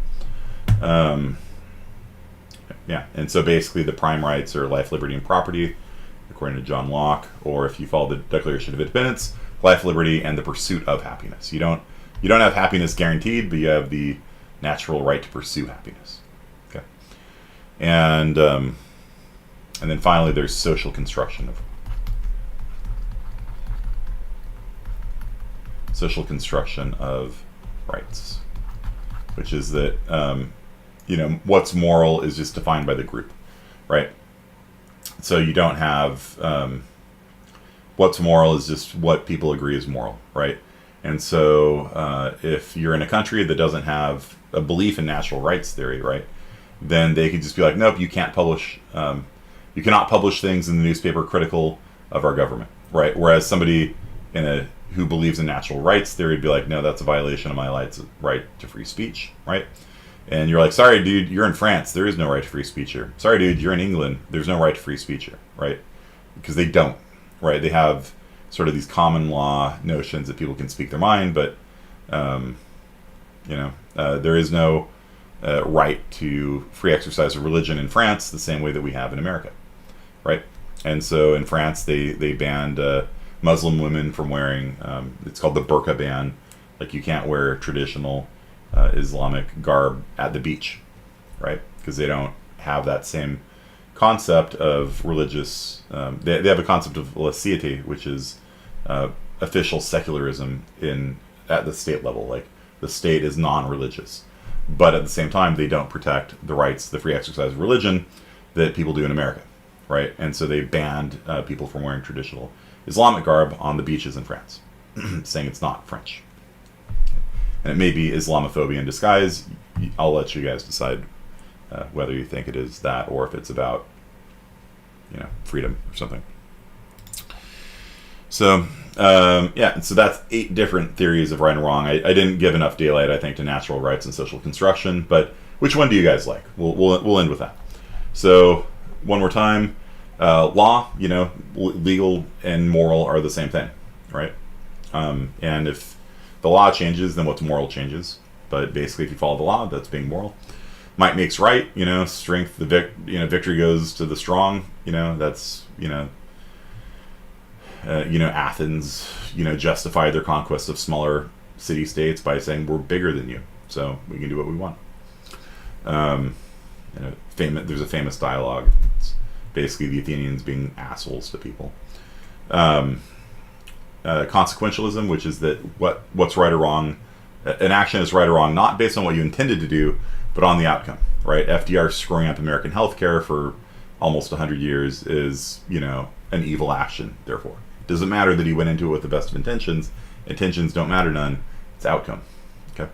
And so basically the prime rights are life, liberty, and property, according to John Locke. Or if you follow the Declaration of Independence, life, liberty, and the pursuit of happiness. You don't have happiness guaranteed, but you have the natural right to pursue happiness. Okay, and then finally, there's social construction of rights, which is that what's moral is just defined by the group, right? So you don't have what's moral is just what people agree is moral, right? And so if you're in a country that doesn't have a belief in natural rights theory, right, then they could just be like, nope, you can't publish, you cannot publish things in the newspaper critical of our government, right? Whereas somebody who believes in natural rights theory would be like, no, that's a violation of my right to free speech, right? And you're like, sorry, dude, you're in France. There is no right to free speech here. Sorry, dude, you're in England. There's no right to free speech here, right? Because they don't, right? They have sort of these common law notions that people can speak their mind, but, there is no right to free exercise of religion in France the same way that we have in America, right? And so in France, they banned Muslim women from wearing, it's called the burqa ban. Like, you can't wear traditional Islamic garb at the beach, right? Because they don't have that same concept of religious, they have a concept of laicite, which is official secularism at the state level. Like, the state is non-religious, but at the same time, they don't protect the rights, the free exercise of religion that people do in America, right? And so they banned people from wearing traditional Islamic garb on the beaches in France, saying it's not French. And it may be Islamophobia in disguise. I'll let you guys decide whether you think it is that or if it's about, freedom or something. So, so that's 8 different theories of right and wrong. I didn't give enough daylight, I think, to natural rights and social construction, but which one do you guys like? We'll end with that. So, one more time. Law, legal and moral are the same thing, right? And if the law changes, then what's moral changes. But basically, if you follow the law, that's being moral. Might makes right, strength, victory goes to the strong, that's, Athens, justified their conquest of smaller city-states by saying we're bigger than you, so we can do what we want. There's a famous dialogue. It's basically the Athenians being assholes to people. Consequentialism, which is that what's right or wrong, an action is right or wrong not based on what you intended to do, but on the outcome, right? FDR screwing up American healthcare for almost 100 years is, an evil action, therefore. It doesn't matter that he went into it with the best of intentions. Intentions don't matter none. It's outcome, okay?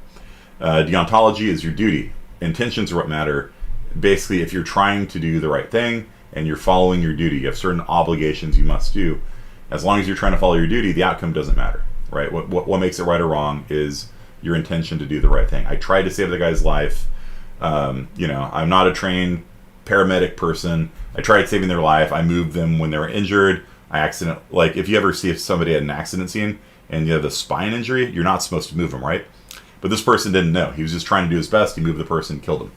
Deontology is your duty. Intentions are what matter. Basically, if you're trying to do the right thing and you're following your duty, you have certain obligations you must do. As long as you're trying to follow your duty, the outcome doesn't matter, right? What makes it right or wrong is your intention to do the right thing. I tried to save the guy's life. I'm not a trained paramedic person. I tried saving their life. I moved them when they were injured. If you ever see if somebody had an accident scene and you have a spine injury, you're not supposed to move them, right? But this person didn't know. He was just trying to do his best. He moved the person, killed him,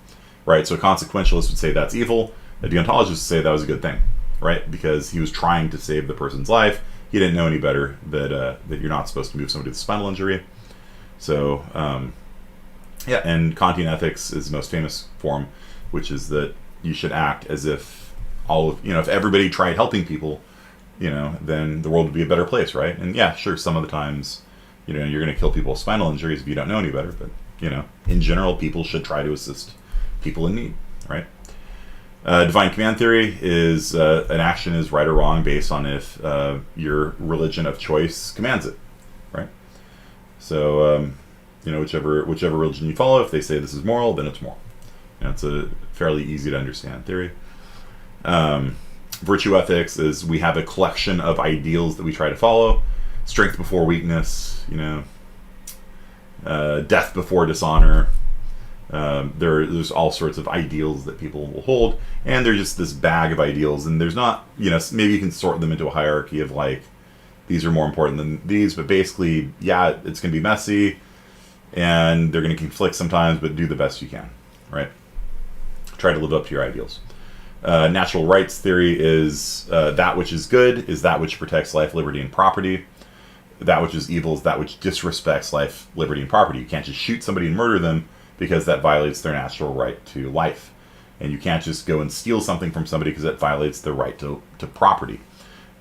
right? So a consequentialist would say that's evil. A deontologist would say that was a good thing, right? Because he was trying to save the person's life. He didn't know any better that you're not supposed to move somebody with a spinal injury. So, and Kantian Ethics is the most famous form, which is that you should act as if if everybody tried helping people, then the world would be a better place, right? And yeah, sure, some of the times, you're going to kill people with spinal injuries if you don't know any better, but, in general, people should try to assist people in need, right? Divine command theory is an action is right or wrong based on if your religion of choice commands it, right? So, whichever religion you follow, if they say this is moral, then it's moral. It's a fairly easy to understand theory. Virtue ethics is we have a collection of ideals that we try to follow. Strength before weakness, death before dishonor. There's all sorts of ideals that people will hold, and they're just this bag of ideals, and there's not, maybe you can sort them into a hierarchy of like, these are more important than these, but basically, yeah, it's going to be messy, and they're going to conflict sometimes, but do the best you can, right? Try to live up to your ideals. Natural rights theory is that which is good is that which protects life, liberty, and property. that which is evil is that which disrespects life, liberty, and property. You can't just shoot somebody and murder them because that violates their natural right to life. And you can't just go and steal something from somebody because that violates their right to property.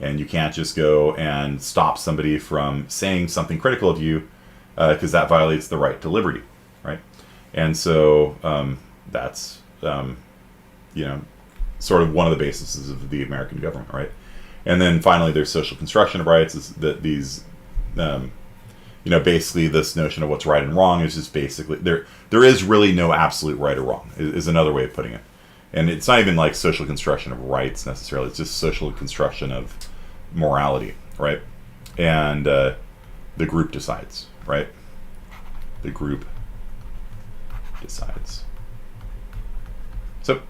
And you can't just go and stop somebody from saying something critical of you because that violates the right to liberty, right? And so that's, sort of one of the bases of the American government, right? And then finally, there's social construction of rights. Is that these, basically this notion of what's right and wrong is just basically there is really no absolute right or wrong. Is another way of putting it. And it's not even like social construction of rights necessarily. It's just social construction of morality, right? And the group decides, right? The group decides. So,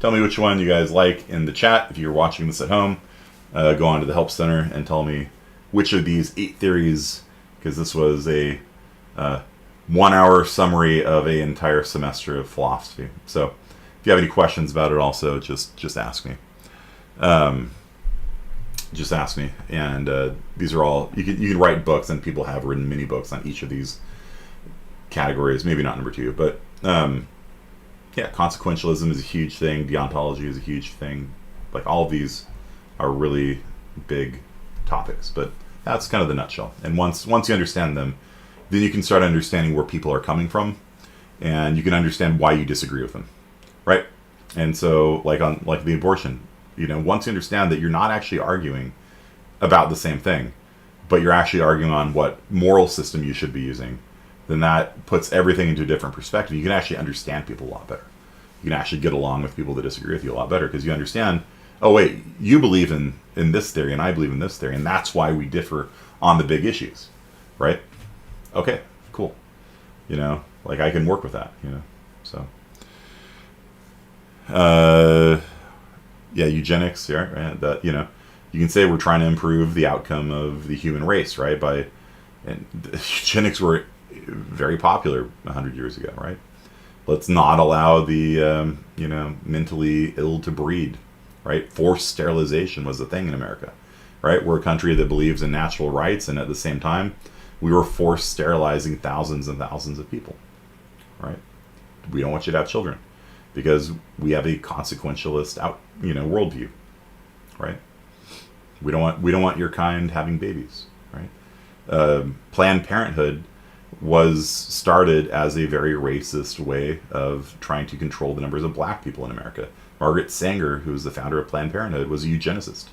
tell me which one you guys like in the chat. If you're watching this at home, go on to the Help Center and tell me which of these 8 theories, because this was a 1-hour summary of an entire semester of philosophy. So if you have any questions about it also, just ask me. Just ask me. And these are all, you can write books, and people have written mini books on each of these categories. Maybe not number 2, but consequentialism is a huge thing. Deontology is a huge thing. Like, all of these are really big topics, but that's kind of the nutshell. And once you understand them, then you can start understanding where people are coming from, and you can understand why you disagree with them, right? And so, like the abortion, once you understand that you're not actually arguing about the same thing, but you're actually arguing on what moral system you should be using, then that puts everything into a different perspective. You can actually understand people a lot better. You can actually get along with people that disagree with you a lot better, because you understand, oh wait, you believe in this theory and I believe in this theory, and that's why we differ on the big issues, right? Okay, cool. I can work with that, so. Eugenics, yeah, right? That, you can say we're trying to improve the outcome of the human race, right? And eugenics were very popular 100 years ago, right? Let's not allow the, mentally ill to breed, right? Forced sterilization was the thing in America, right? We're a country that believes in natural rights, and at the same time, we were forced sterilizing thousands and thousands of people, right? We don't want you to have children because we have a consequentialist worldview, right? We don't want your kind having babies, right? Planned Parenthood was started as a very racist way of trying to control the numbers of black people in America. Margaret Sanger, who's the founder of Planned Parenthood, was a eugenicist.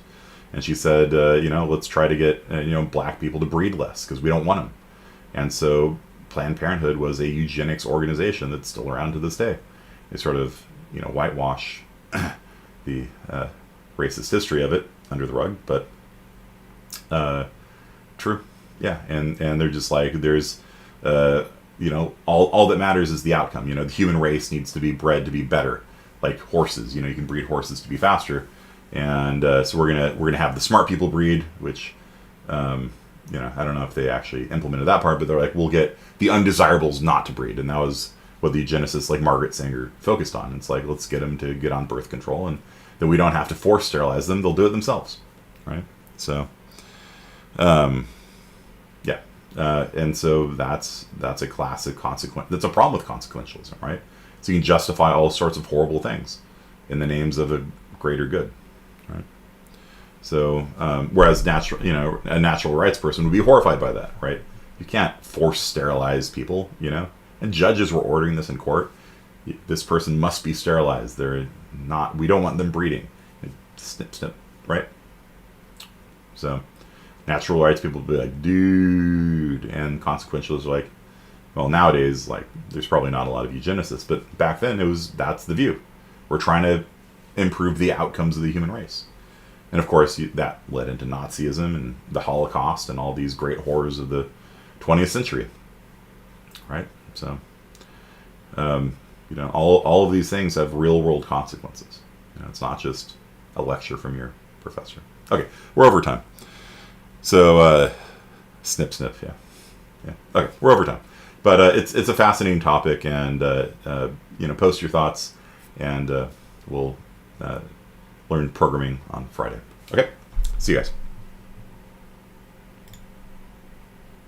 And she said, let's try to get, black people to breed less because we don't want them. And so Planned Parenthood was a eugenics organization that's still around to this day. They sort of, whitewash the racist history of it under the rug, but true. Yeah, and they're just like, there's, all that matters is the outcome. The human race needs to be bred to be better, like horses. You can breed horses to be faster, and so we're gonna have the smart people breed, which, I don't know if they actually implemented that part, but they're like, we'll get the undesirables not to breed, and that was what the eugenicists like Margaret Sanger focused on. It's like, let's get them to get on birth control, and then we don't have to force sterilize them; they'll do it themselves, right? So, and so that's a classic consequence. That's a problem with consequentialism, right? So you can justify all sorts of horrible things in the names of a greater good, right? So whereas a natural rights person would be horrified by that, right? You can't force sterilize people, and judges were ordering this in court. This person must be sterilized. They're not. We don't want them breeding. Snip, snip, right? So natural rights people would be like, dude, and consequentialists are like, well, nowadays, like, there's probably not a lot of eugenicists, but back then that's the view. We're trying to improve the outcomes of the human race. And of course, that led into Nazism and the Holocaust and all these great horrors of the 20th century, right? So, all of these things have real world consequences. It's not just a lecture from your professor. Okay, we're over time. So, snip, snip, yeah. Okay, we're over time. But it's a fascinating topic, and post your thoughts, and we'll learn programming on Friday. Okay, see you guys.